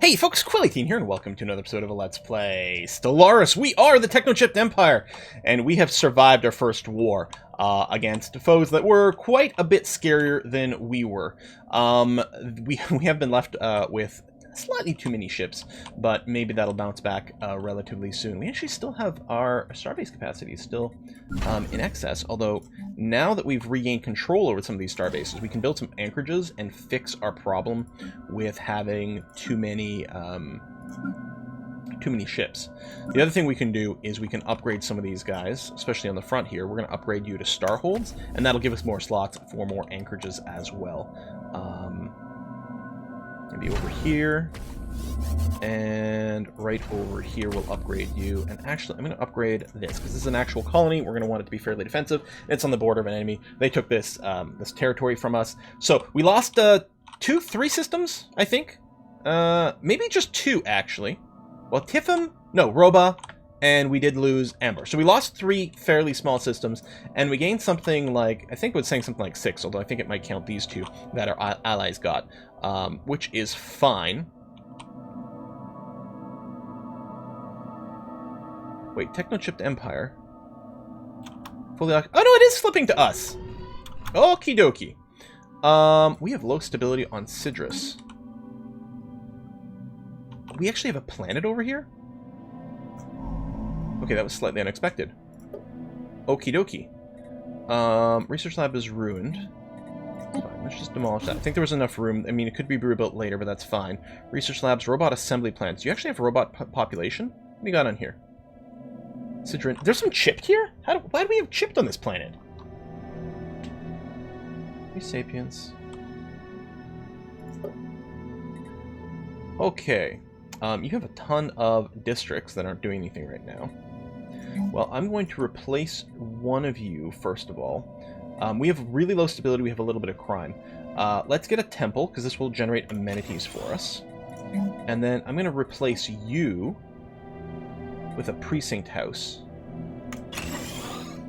Hey folks, Quillyteen here, and welcome to another episode of a Let's Play Stellaris. We are the Techno-Chipped Empire, and we have survived our first war against foes that were quite a bit scarier than we were. We have been left with slightly too many ships, but maybe that'll bounce back relatively soon. We actually still have our starbase capacity still in excess, although now that we've regained control over some of these starbases, we can build some anchorages and fix our problem with having too many ships. The other thing we can do is we can upgrade some of these guys, especially on the front here. We're going to upgrade you to starholds, and that'll give us more slots for more anchorages as well. Maybe over here, and right over here we'll upgrade you. And actually, I'm going to upgrade this, because this is an actual colony. We're going to want it to be fairly defensive. It's on the border of an enemy. They took this this territory from us. So we lost three systems, I think. Maybe just two, actually. Well, Tifum, no, Roba, and we did lose Amber. So we lost three fairly small systems, and we gained something like, I think it was saying something like 6, although I think it might count these two that our allies got, which is fine. Wait, Techno-Chipped Empire. Fully locked. Oh no, it is flipping to us! Okie dokie. We have low stability on Sidrus. We actually have a planet over here? Okay, that was slightly unexpected. Okie dokie. Research lab is ruined. Fine, let's just demolish that. I think there was enough room. I mean, it could be rebuilt later, but that's fine. Research labs, robot assembly plants. Do you actually have a robot population? What do you got on here? Sidrin. There's some chipped here? Why do we have chipped on this planet? We sapiens. Okay. You have a ton of districts that aren't doing anything right now. Well, I'm going to replace one of you, first of all. We have really low stability, we have a little bit of crime. Let's get a temple, because this will generate amenities for us. And then I'm going to replace you with a precinct house.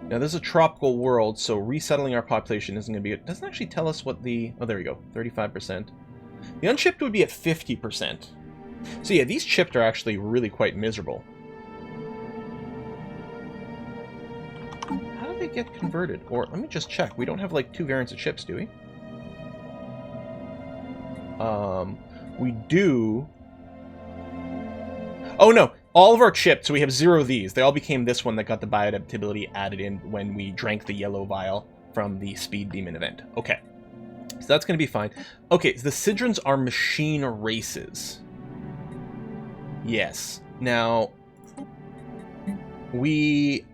Now, this is a tropical world, so resettling our population isn't going to be... It doesn't actually tell us what the... Oh, there we go, 35%. The unchipped would be at 50%. So yeah, these chipped are actually really quite miserable. How do they get converted? Or, let me just check. We don't have, like, 2 variants of chips, do we? We do... Oh, no! All of our chips, so we have 0 of these. They all became this one that got the bioadaptability added in when we drank the yellow vial from the Speed Demon event. Okay. So that's going to be fine. Okay, so the Sidrons are machine races. Yes. Now, they're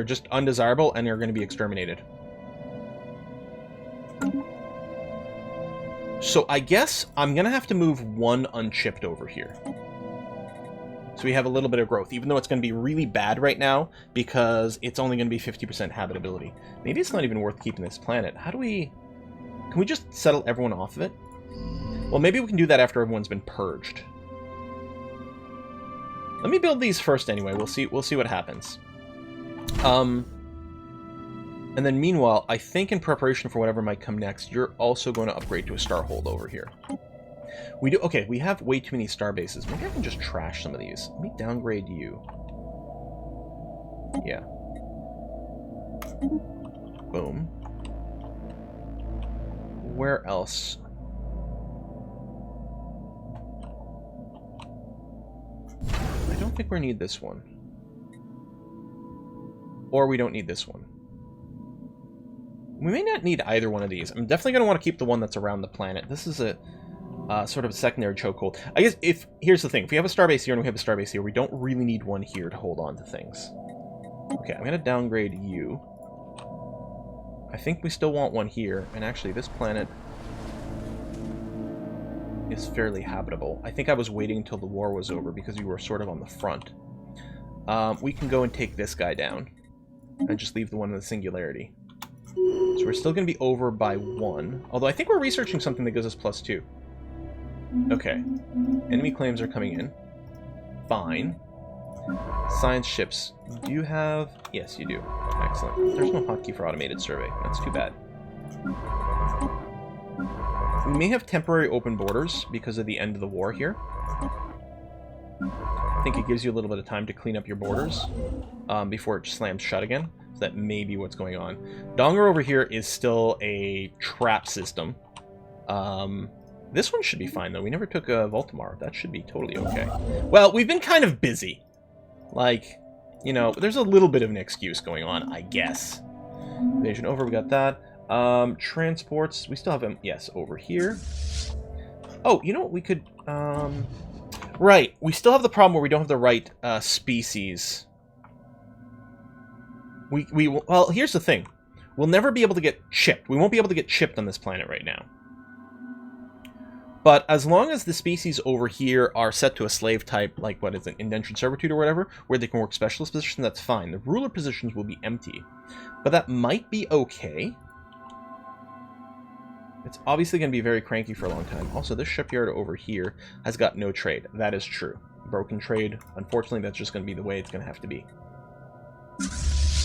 just undesirable and they're going to be exterminated. So I guess I'm going to have to move one unchipped over here. So we have a little bit of growth, even though it's going to be really bad right now because it's only going to be 50% habitability. Maybe it's not even worth keeping this planet. How do we... Can we just settle everyone off of it? Well, maybe we can do that after everyone's been purged. Let me build these first anyway. We'll see what happens. And then meanwhile, I think in preparation for whatever might come next, you're also going to upgrade to a starhold over here. We do. Okay, we have way too many star bases. Maybe I can just trash some of these. Let me downgrade you. Yeah. Boom. Where else? I don't think we need this one. Or we don't need this one. We may not need either one of these. I'm definitely going to want to keep the one that's around the planet. This is a sort of a secondary chokehold. I guess here's the thing. If we have a starbase here and we have a starbase here, we don't really need one here to hold on to things. Okay, I'm going to downgrade you. I think we still want one here. And actually, this planet is fairly habitable. I think I was waiting until the war was over because you were sort of on the front. We can go and take this guy down and just leave the one in the singularity. So we're still going to be over by 1. Although I think we're researching something that gives us +2. Okay. Enemy claims are coming in. Fine. Science ships. Do you have... Yes, you do. Excellent. There's no hotkey for automated survey. That's too bad. We may have temporary open borders because of the end of the war here. I think it gives you a little bit of time to clean up your borders before it slams shut again. So that may be what's going on. Donger over here is still a trap system. This one should be fine, though. We never took a Voltamar. That should be totally okay. Well, we've been kind of busy. Like, you know, there's a little bit of an excuse going on, I guess. Invasion over, we got that. Transports, we still have them, yes, over here. Oh, you know what we could, right, we still have the problem where we don't have the right, species. Well, here's the thing. We'll never be able to get chipped. We won't be able to get chipped on this planet right now. But as long as the species over here are set to a slave type, like, what is it, indentured servitude or whatever, where they can work specialist positions, that's fine. The ruler positions will be empty. But that might be okay. It's obviously going to be very cranky for a long time. Also, this shipyard over here has got no trade. That is true. Broken trade. Unfortunately, that's just going to be the way it's going to have to be.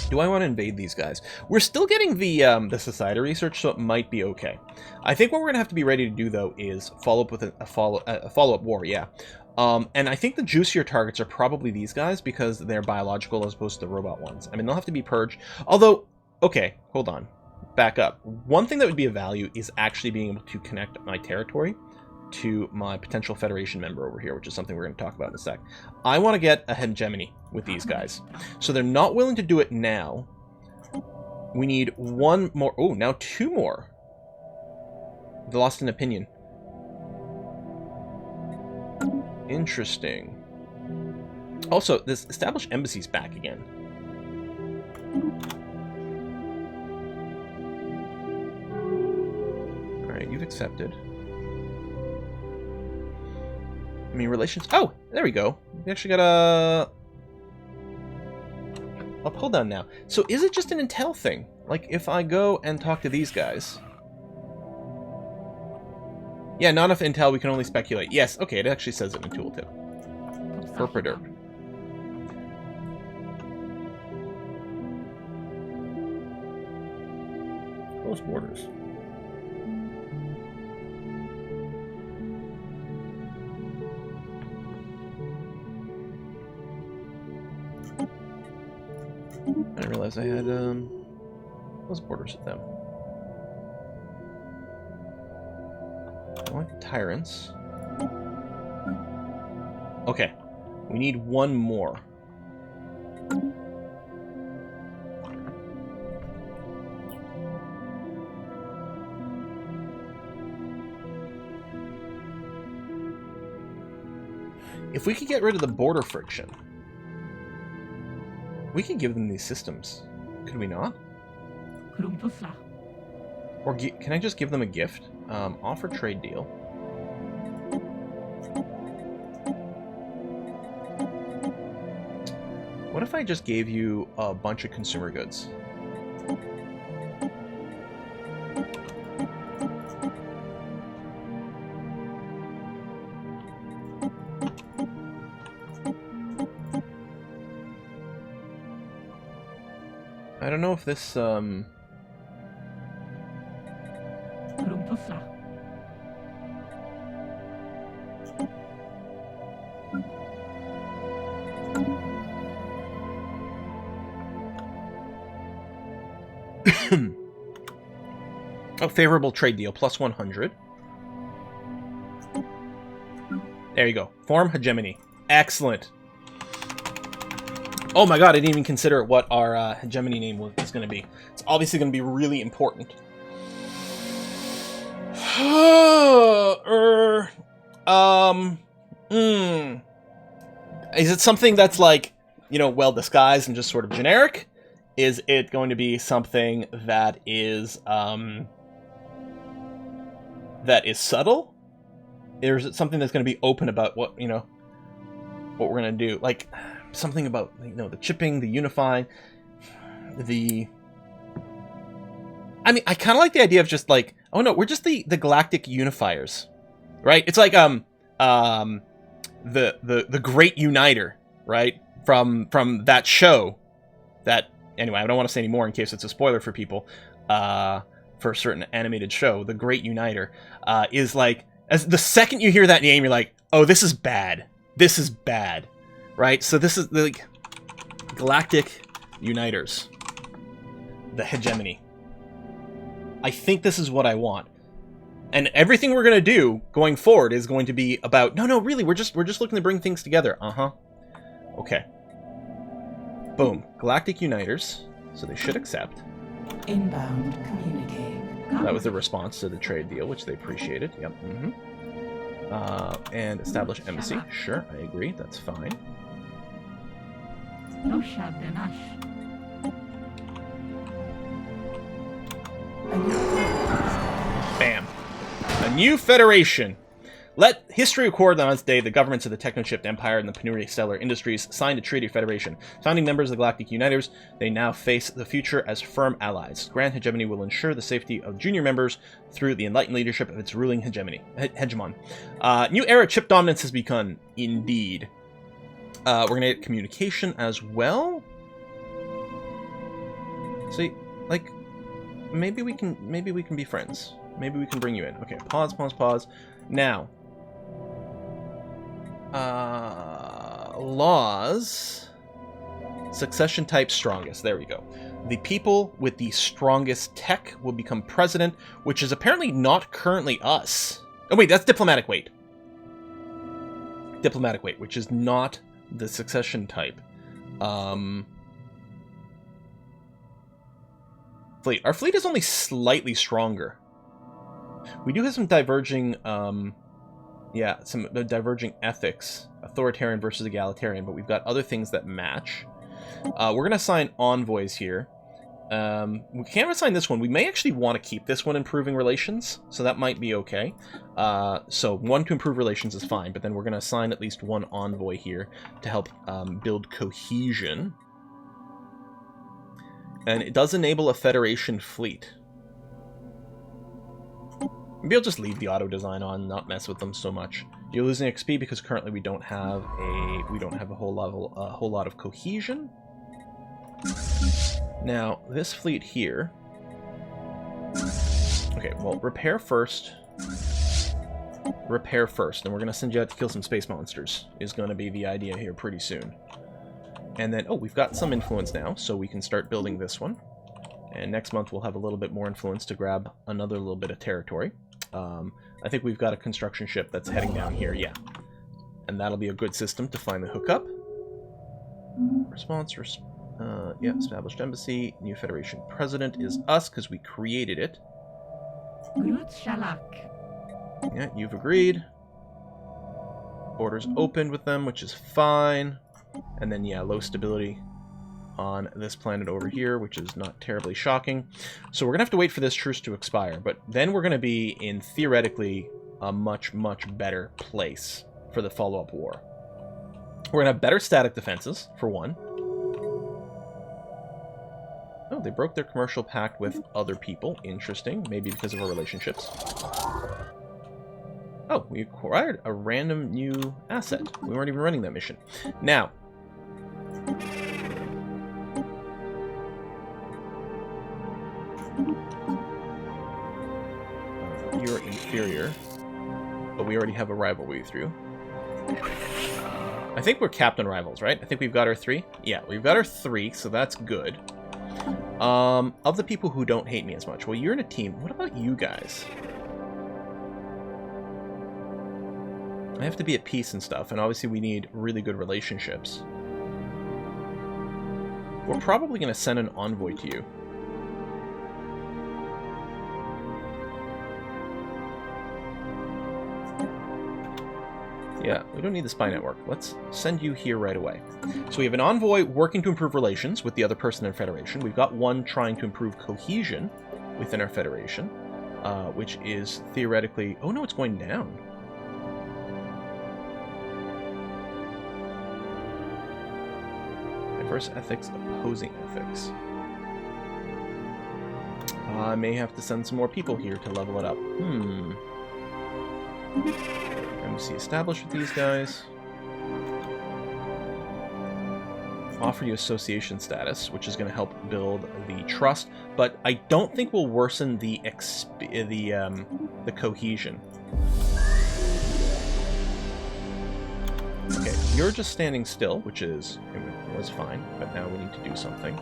Do I want to invade these guys? We're still getting the society research, so it might be okay. I think what we're going to have to be ready to do, though, is follow up with a follow-up war, yeah. And I think the juicier targets are probably these guys, because they're biological as opposed to the robot ones. I mean, they'll have to be purged. Although, okay, hold on. Back up. One thing that would be of value is actually being able to connect my territory to my potential Federation member over here, which is something we're going to talk about in a sec. I want to get a hegemony with these guys. So they're not willing to do it now. We need one more. Oh, now two more. They lost an opinion. Interesting. Also, this established embassy's back again. Alright, you've accepted. I mean, relations... Oh! There we go. We actually got a pull down now. So is it just an intel thing? Like, if I go and talk to these guys... Yeah, not enough intel, we can only speculate. Yes, okay, it actually says it in the tooltip. Herpaderp. Close borders. I didn't realize I had those borders with them. I want tyrants. Okay, we need one more. If we could get rid of the border friction, we could give them these systems. Could we not? Or can I just give them a gift? Offer trade deal. What if I just gave you a bunch of consumer goods? I don't know if this, Oh, favorable trade deal, plus 100. There you go. Form hegemony. Excellent. Oh my god, I didn't even consider what our hegemony name was going to be. It's obviously going to be really important. Is it something that's like, you know, well disguised and just sort of generic? Is it going to be something that is subtle? Or is it something that's going to be open about what, you know, what we're going to do? Like, something about, you know, the chipping, the unifying, the... I mean, I kind of like the idea of just like, oh no, we're just the galactic unifiers, right? It's like the Great Uniter, right? From that show that, anyway, I don't want to say any more in case it's a spoiler for people. for a certain animated show, the Great Uniter, is like, as the second you hear that name, you're like, oh, this is bad. This is bad, right? So this is like Galactic Uniters, the hegemony. I think this is what I want. And everything we're going to do going forward is going to be about, no, really, we're just looking to bring things together. Okay. Boom. Galactic Uniters. So they should accept. Inbound communique. That was the response to the trade deal, which they appreciated. Yep. And establish embassy. Sure, I agree. That's fine. Bam. A new federation. Let history record that on this day, the governments of the Techno-Shipped Empire and the Penuri Stellar Industries signed a treaty of federation. Founding members of the Galactic Uniters, they now face the future as firm allies. Grand Hegemony will ensure the safety of junior members through the enlightened leadership of its ruling hegemon. New era chip dominance has begun, indeed. We're going to get communication as well. See, like, maybe we can be friends. Maybe we can bring you in. Okay, pause. Now, laws, succession type strongest. There we go. The people with the strongest tech will become president, which is apparently not currently us. Oh wait, that's diplomatic weight. Diplomatic weight, which is not the succession type. Fleet. Our fleet is only slightly stronger. We do have some diverging, diverging ethics. Authoritarian versus egalitarian, but we've got other things that match. We're going to assign envoys here. We can't assign this one. We may actually want to keep this one improving relations, so that might be okay. So one to improve relations is fine, but then we're going to assign at least one envoy here to help build cohesion. And it does enable a Federation fleet. Maybe I'll just leave the auto design on, not mess with them so much. You're losing XP because currently we don't have a whole lot of cohesion. Now this fleet here. Okay, well, repair first. Repair first, and we're gonna send you out to kill some space monsters. Is gonna be the idea here pretty soon. And then, oh, we've got some influence now, so we can start building this one. And next month we'll have a little bit more influence to grab another little bit of territory. I think we've got a construction ship that's heading down here, yeah. And that'll be a good system to find the hookup. Response, yeah, established embassy. New Federation president is us, because we created it. Yeah, you've agreed. Borders opened with them, which is fine. And then, yeah, low stability on this planet over here, which is not terribly shocking. So we're going to have to wait for this truce to expire, but then we're going to be in, theoretically, a much, much better place for the follow-up war. We're going to have better static defenses, for one. Oh, they broke their commercial pact with other people. Interesting. Maybe because of our relationships. Oh, we acquired a random new asset. We weren't even running that mission. Now, you're inferior, but we already have a rivalry through. I think we're captain rivals, right? I think we've got our 3. Yeah, we've got our 3, so that's good. Of the people who don't hate me as much, well, you're in a team. What about you guys? I have to be at peace and stuff, and obviously we need really good relationships. We're probably going to send an envoy to you. Yeah, we don't need the spy network. Let's send you here right away. So we have an envoy working to improve relations with the other person in Federation. We've got one trying to improve cohesion within our Federation, which is theoretically... Oh no, it's going down. Diverse ethics, opposing ethics. I may have to send some more people here to level it up. Embassy established with these guys. offer you association status, which is going to help build the trust, but I don't think will worsen the cohesion. Okay, you're just standing still, which is it was fine, but now we need to do something.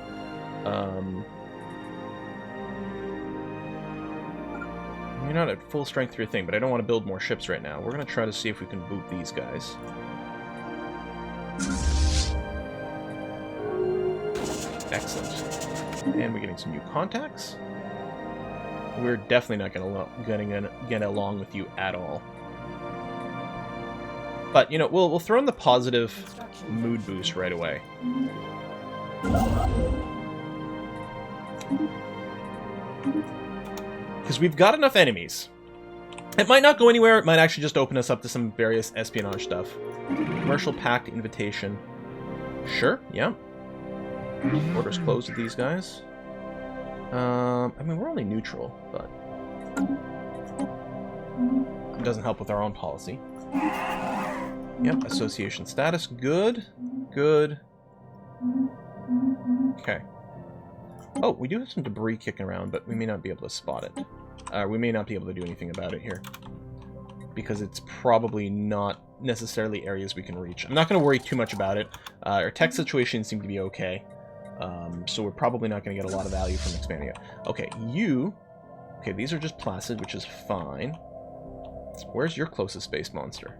You're not at full strength for your thing, but I don't want to build more ships right now. We're going to try to see if we can boot these guys. Excellent. And we're getting some new contacts. We're definitely not going to get along with you at all. But, you know, we'll throw in the positive mood boost right away. Because we've got enough enemies. It might not go anywhere. It might actually just open us up to some various espionage stuff. Commercial pact invitation. Sure, yeah. Borders closed with these guys. I mean, we're only neutral, but it doesn't help with our own policy. Yep, association status. Good. Good. Okay. Oh, we do have some debris kicking around, but we may not be able to spot it. We may not be able to do anything about it here. Because it's probably not necessarily areas we can reach. I'm not going to worry too much about it. Our tech situation seems to be okay. So we're probably not going to get a lot of value from expanding it. Okay, you... Okay, these are just placid, which is fine. Where's your closest space monster?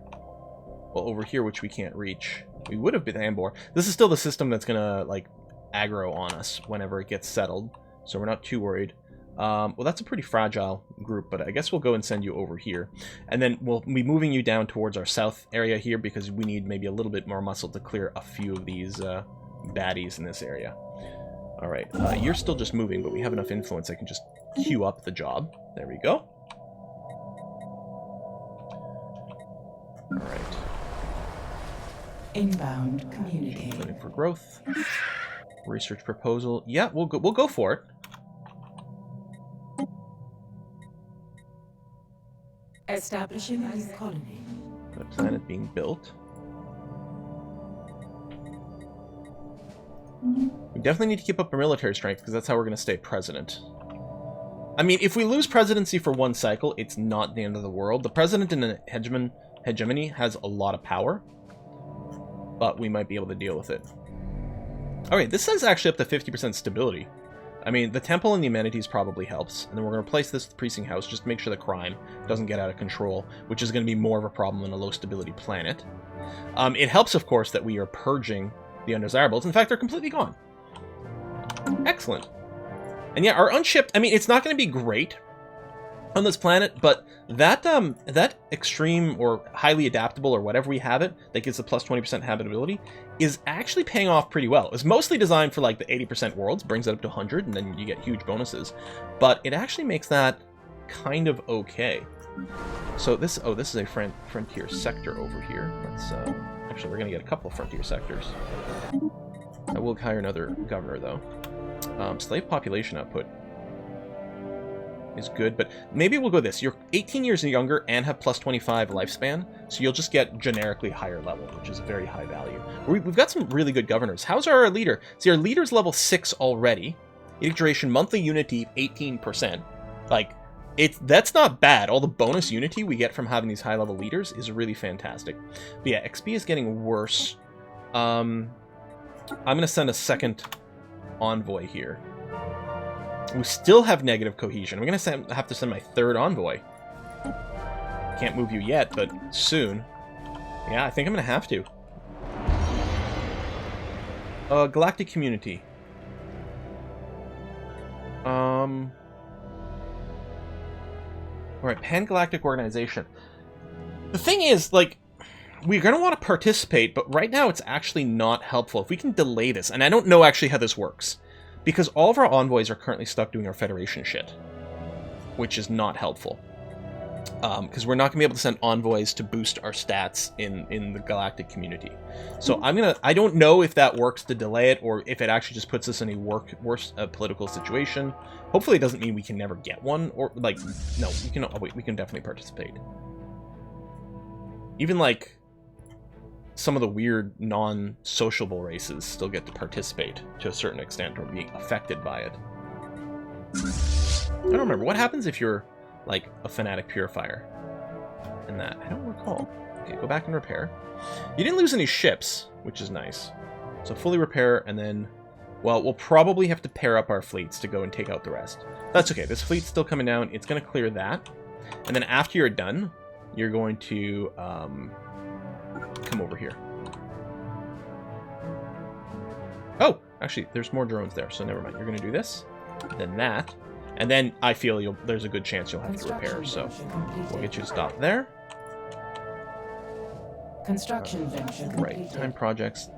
Well, over here, which we can't reach. We would have been Ambor. This is still the system that's going to, like, aggro on us whenever it gets settled. So we're not too worried. Well, that's a pretty fragile group, but I guess we'll go and send you over here. And then we'll be moving you down towards our south area here because we need maybe a little bit more muscle to clear a few of these baddies in this area. Alright, you're still just moving, but we have enough influence I can just queue up the job. There we go. Alright. Inbound communicate. Looking for growth. Research proposal. Yeah, we'll go for it. Establishing a new colony. The planet being built. We definitely need to keep up our military strength because that's how we're going to stay president. I mean, if we lose presidency for one cycle, it's not the end of the world. The president in an hegemony has a lot of power, but we might be able to deal with it. Alright, this is actually up to 50% stability. I mean, the temple and the amenities probably helps, and then we're going to replace this with the precinct house just to make sure the crime doesn't get out of control, which is going to be more of a problem on a low-stability planet. It helps, of course, that we are purging the undesirables. In fact, they're completely gone. Excellent. And yeah, our unshipped, I mean, it's not going to be great on this planet, but that that extreme or highly adaptable or whatever we have it, that gives the plus 20% habitability, is actually paying off pretty well. It's mostly designed for like the 80% worlds, brings it up to 100, and then you get huge bonuses. But it actually makes that kind of okay. So this, oh, this is a frontier sector over here. Let's, actually, we're going to get a couple of frontier sectors. I will hire another governor, though. Slave population output is good, but maybe we'll go this. You're 18 years and younger and have plus 25 lifespan, so you'll just get generically higher level, which is very high value. We've got some really good governors. How's our leader? See, our leader's level 6 already. Edict duration, monthly unity, 18%. Like, that's not bad. All the bonus unity we get from having these high-level leaders is really fantastic. But yeah, XP is getting worse. I'm going to send a second envoy here. We still have negative cohesion. We're going to have to send my third envoy. Can't move you yet, but soon. Yeah, I think I'm going to have to. Galactic community. Alright, Pan-Galactic Organization. The thing is, like, we're going to want to participate, but right now it's actually not helpful. If we can delay this, and I don't know actually how this works, because all of our envoys are currently stuck doing our Federation shit, which is not helpful. Because we're not going to be able to send envoys to boost our stats in the galactic community. So I don't know if that works to delay it, or if it actually just puts us in a worse political situation. Hopefully it doesn't mean we can never get one, or, like, no, we can, oh wait, we can definitely participate. Even, like, some of the weird non-sociable races still get to participate to a certain extent or be affected by it. I don't remember. What happens if you're, like, a fanatic purifier in that? I don't recall. Okay, go back and repair. You didn't lose any ships, which is nice. So fully repair, and then... Well, we'll probably have to pair up our fleets to go and take out the rest. That's okay. This fleet's still coming down. It's going to clear that. And then after you're done, you're going to come over here. Oh, actually, there's more drones there, so never mind. You're going to do this, then that, and then I feel there's a good chance you'll have to repair, so we'll get you to stop there. Construction venture completed. Right, time projects.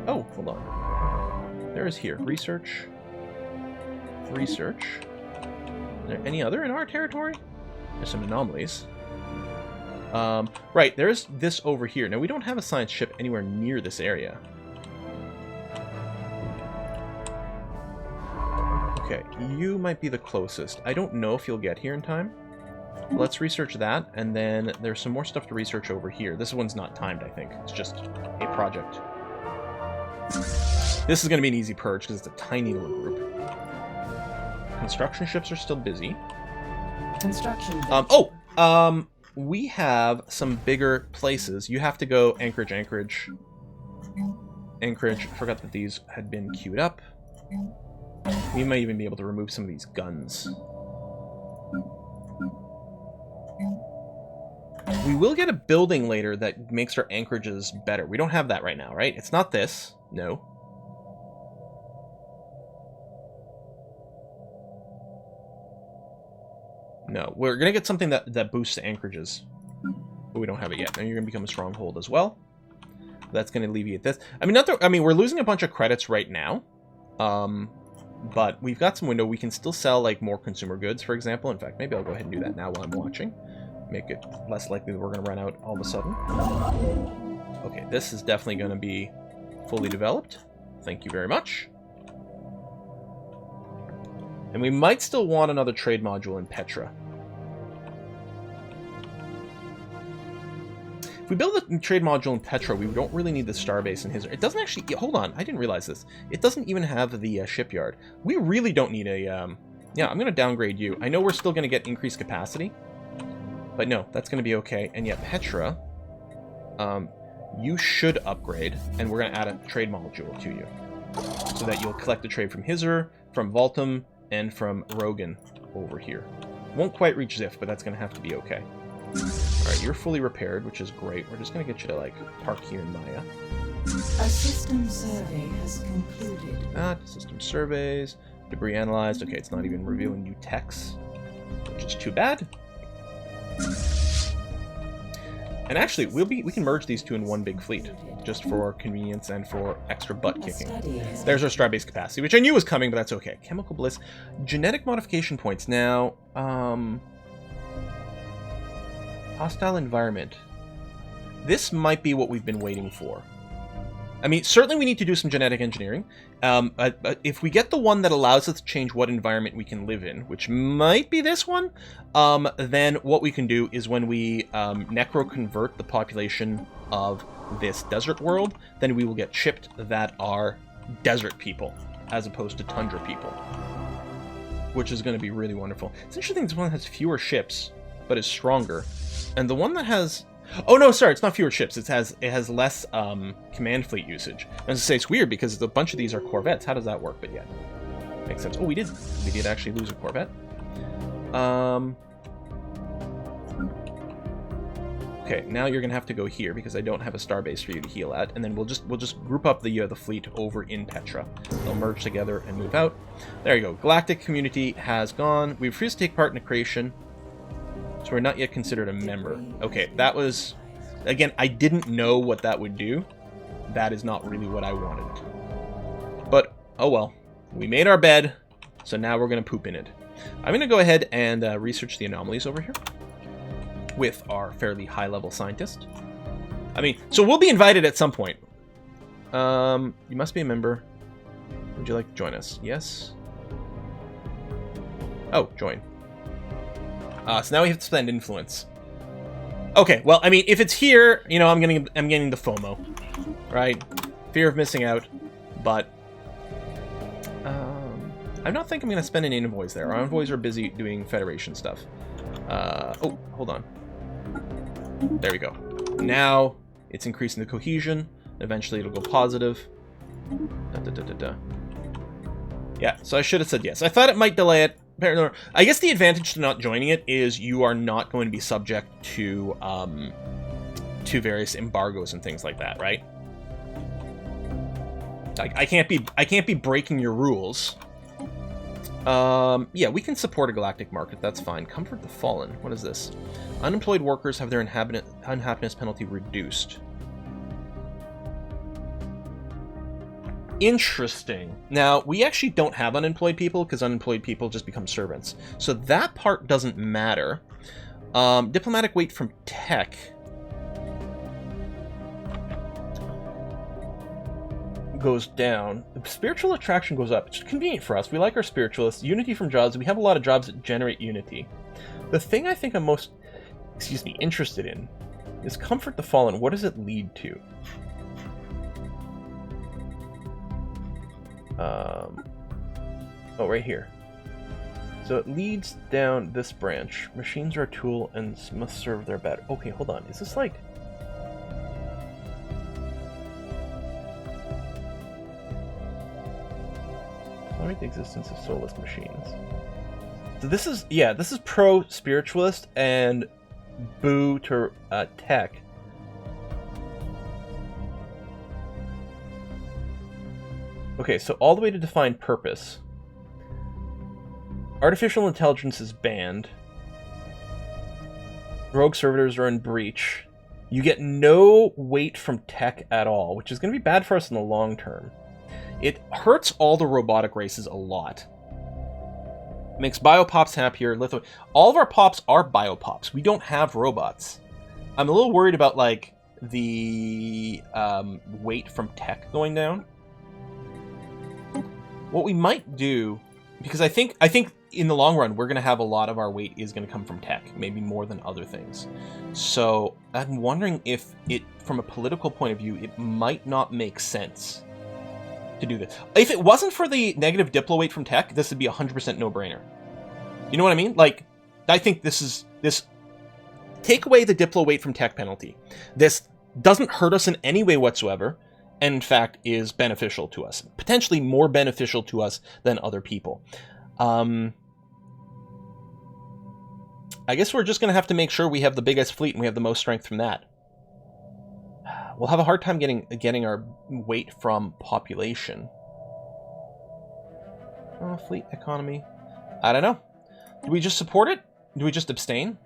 Oh, hold on. There is here. Research. Research. Is there any other in our territory? There's some anomalies. Right, there's this over here. Now, we don't have a science ship anywhere near this area. Okay, you might be the closest. I don't know if you'll get here in time. Let's research that, and then there's some more stuff to research over here. This one's not timed, I think. It's just a project. This is going to be an easy purge because it's a tiny little group. Construction ships are still busy. Construction. We have some bigger places. You have to go Anchorage, Anchorage. Anchorage. I forgot that these had been queued up. We might even be able to remove some of these guns. We will get a building later that makes our anchorages better. We don't have that right now, right? It's not this. No. No. We're going to get something that boosts the anchorages. But we don't have it yet. Now you're going to become a stronghold as well. That's going to alleviate this. I mean, we're losing a bunch of credits right now. But we've got some window. We can still sell, like, more consumer goods, for example. In fact, maybe I'll go ahead and do that now while I'm watching. Make it less likely that we're going to run out all of a sudden. Okay, this is definitely going to be fully developed. Thank you very much. And we might still want another trade module in Petra. If we build a trade module in Petra, we don't really need the starbase in his... It doesn't actually... Hold on, I didn't realize this. It doesn't even have the shipyard. We really don't need a... Yeah, I'm going to downgrade you. I know we're still going to get increased capacity. But no, that's going to be okay. And yet, Petra, you should upgrade, and we're going to add a trade module to you. So that you'll collect the trade from Hizr, from Voltum, and from Rogan over here. Won't quite reach Zif, but that's going to have to be okay. Alright, you're fully repaired, which is great. We're just going to get you to, like, park here in Maya. A system survey has concluded. System surveys. Debris analyzed. Okay, it's not even revealing new techs, which is too bad. And actually, we can merge these two in one big fleet, just for convenience and for extra butt kicking. There's our starbase capacity, which I knew was coming, but that's okay. Chemical bliss, genetic modification points. Now, hostile environment. This might be what we've been waiting for. I mean, certainly we need to do some genetic engineering. If we get the one that allows us to change what environment we can live in, which might be this one, then what we can do is when we necro-convert the population of this desert world, then we will get shipped that are desert people, as opposed to tundra people, which is going to be really wonderful. It's interesting this one has fewer ships, but is stronger. And the one that has... Oh no, sorry, it's not fewer ships. It has less command fleet usage. I was to say it's weird because a bunch of these are corvettes. How does that work? But yeah, makes sense. Oh, we did actually lose a corvette. Okay, now you're gonna have to go here because I don't have a starbase for you to heal at, and then we'll just group up the fleet over in Petra. They'll merge together and move out. There you go. Galactic community has gone. We refuse to take part in a creation. So we're not yet considered a member. Okay, that was... Again, I didn't know what that would do. That is not really what I wanted. But, oh well. We made our bed, so now we're going to poop in it. I'm going to go ahead and research the anomalies over here with our fairly high-level scientist. I mean, so we'll be invited at some point. You must be a member. Would you like to join us? Yes? Oh, join. So now we have to spend influence. Okay, well, I mean, if it's here, you know, I'm getting the FOMO, right? Fear of missing out, but I don't think I'm going to spend any envoys there. Our envoys are busy doing Federation stuff. Oh, hold on. There we go. Now it's increasing the cohesion. Eventually it'll go positive. Yeah, so I should have said yes. I thought it might delay it. I guess the advantage to not joining it is you are not going to be subject to various embargoes and things like that, right? Like I can't be breaking your rules. Yeah, we can support a galactic market. That's fine. Comfort the Fallen. What is this? Unemployed workers have their unhappiness penalty reduced. Interesting. Now, we actually don't have unemployed people because unemployed people just become servants. So that part doesn't matter. Diplomatic weight from tech. Goes down. Spiritual attraction goes up. It's convenient for us. We like our spiritualists. Unity from jobs. We have a lot of jobs that generate unity. The thing I think I'm most, interested in is Comfort the Fallen. What does it lead to? Oh, right here. So it leads down this branch. Machines are a tool and must serve their better. Okay, hold on. Is this like... Tolerate the existence of soulless machines. So this is, yeah, this is pro-spiritualist and boo to tech. Okay, so all the way to define purpose. Artificial intelligence is banned. Rogue servitors are in breach. You get no weight from tech at all, which is going to be bad for us in the long term. It hurts all the robotic races a lot. Makes biopops happier. All of our pops are biopops. We don't have robots. I'm a little worried about like the weight from tech going down. What we might do, because I think in the long run we're going to have a lot of our weight is going to come from tech, maybe more than other things. So I'm wondering if it, from a political point of view, it might not make sense to do this. If it wasn't for the negative diplo weight from tech, this would be 100% no-brainer. You know what I mean? Like, I think this take away the diplo weight from tech penalty. This doesn't hurt us in any way whatsoever, and in fact is beneficial to us. Potentially more beneficial to us than other people. I guess we're just going to have to make sure we have the biggest fleet and we have the most strength from that. We'll have a hard time getting our weight from population. Oh, fleet economy. I don't know. Do we just support it? Do we just abstain?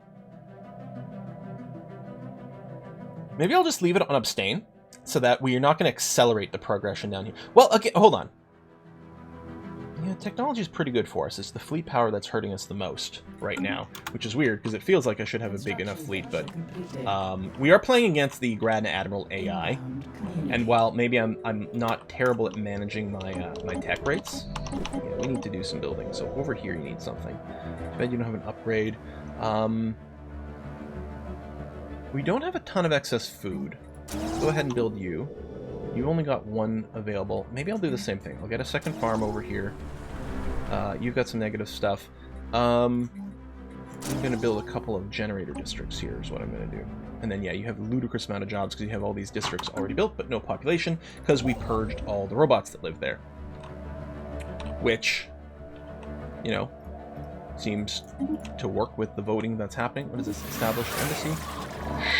Maybe I'll just leave it on abstain so that we are not going to accelerate the progression down here. Well, okay, hold on. Yeah, technology is pretty good for us. It's the fleet power that's hurting us the most right now, which is weird because it feels like I should have a big enough fleet, but we are playing against the Grand Admiral AI, and while maybe I'm not terrible at managing my tech rates, yeah, we need to do some building. So over here you need something. Too bad you don't have an upgrade. We don't have a ton of excess food. Let's go ahead and build you. You've only got one available. Maybe I'll do the same thing. I'll get a second farm over here. You've got some negative stuff. I'm going to build a couple of generator districts here is what I'm going to do. And then, yeah, you have a ludicrous amount of jobs because you have all these districts already built, but no population because we purged all the robots that live there. Which, you know, seems to work with the voting that's happening. What is this? Established embassy?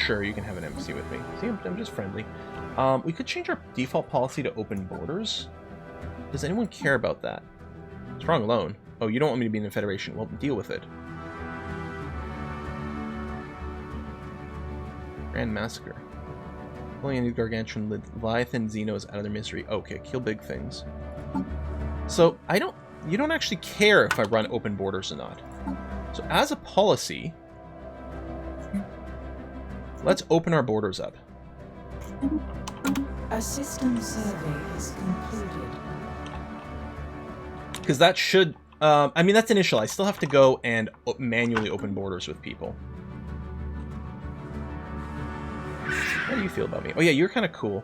Sure, you can have an embassy with me. See, I'm just friendly. We could change our default policy to open borders. Does anyone care about that? Strong alone. Oh, you don't want me to be in the Federation. Well, deal with it. Grand Massacre. Pulling any gargantuan Leviathan Xenos out of their misery. Okay, kill big things. So, you don't actually care if I run open borders or not. So, as a policy, let's open our borders up. A system survey is concluded. Because that should... I mean, that's initial. I still have to go and manually open borders with people. How do you feel about me? Oh yeah, you're kind of cool.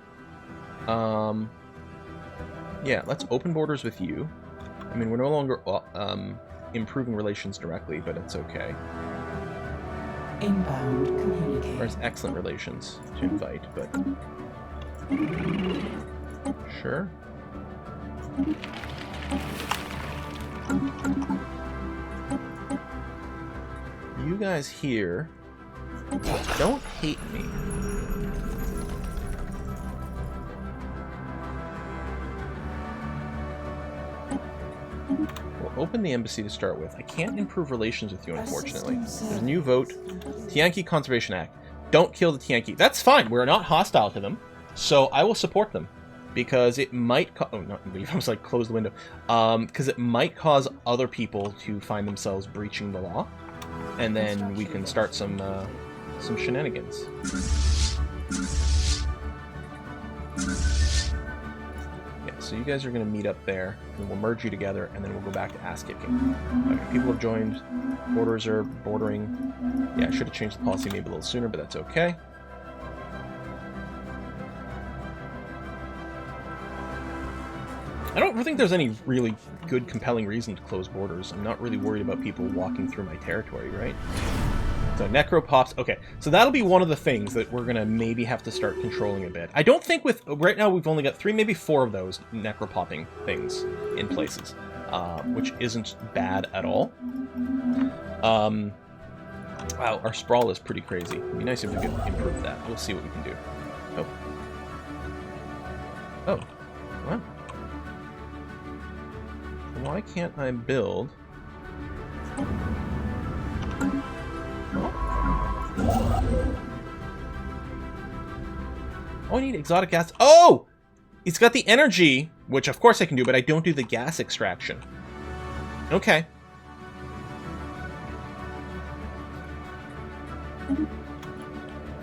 Yeah, let's open borders with you. I mean, we're no longer improving relations directly, but it's okay. Inbound communicator. There's excellent relations to invite, but... Sure. You guys here don't hate me. We'll open the embassy to start with. I can't improve relations with you, unfortunately. There's a new vote. Tianqi Conservation Act. Don't kill the Tianqi. That's fine. We're not hostile to them. So I will support them. Because it might... Oh, not leave. I was like, close the window. Because it might cause other people to find themselves breaching the law. And then we can start some shenanigans. Yeah, so you guys are going to meet up there, and we'll merge you together, and then we'll go back to ass kicking. Okay, people have joined. Borders are bordering. Yeah, I should have changed the policy maybe a little sooner, but that's okay. I don't think there's any really good, compelling reason to close borders. I'm not really worried about people walking through my territory, right? So Necro pops. Okay, so that'll be one of the things that we're going to maybe have to start controlling a bit. I don't think with... Right now we've only got 3, maybe 4 of those Necro popping things in places, which isn't bad at all. Wow, our sprawl is pretty crazy. It'd be nice if we could improve that. We'll see what we can do. Oh. Oh. Wow. Why can't I build... Oh, I need exotic gas. Oh! It's got the energy, which of course I can do, but I don't do the gas extraction. Okay.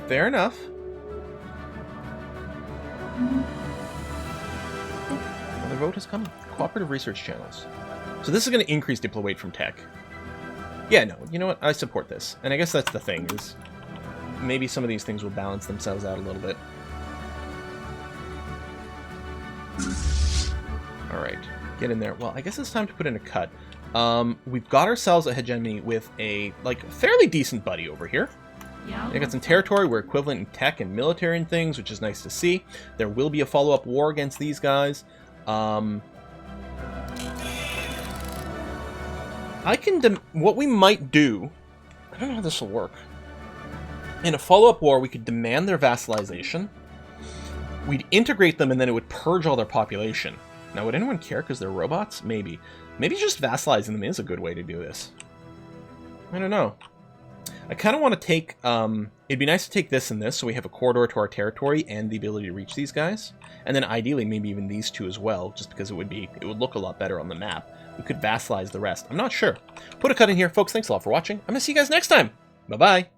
Fair enough. Another vote has come. Cooperative research channels. So this is going to increase diplo weight from tech. Yeah, no, you know what? I support this. And I guess that's the thing, is maybe some of these things will balance themselves out a little bit. Alright, get in there. Well, I guess it's time to put in a cut. We've got ourselves a hegemony with a, like, fairly decent buddy over here. I got some territory. We're equivalent in tech and military and things, which is nice to see. There will be a follow-up war against these guys. What we might do... I don't know how this will work. In a follow-up war, we could demand their vassalization. We'd integrate them, and then it would purge all their population. Now, would anyone care because they're robots? Maybe. Maybe just vassalizing them is a good way to do this. I don't know. I kind of want to take... it'd be nice to take this and this, so we have a corridor to our territory and the ability to reach these guys. And then ideally, maybe even these two as well, just because it would look a lot better on the map. We could vassalize the rest. I'm not sure. Put a cut in here. Folks, thanks a lot for watching. I'm going to see you guys next time. Bye-bye.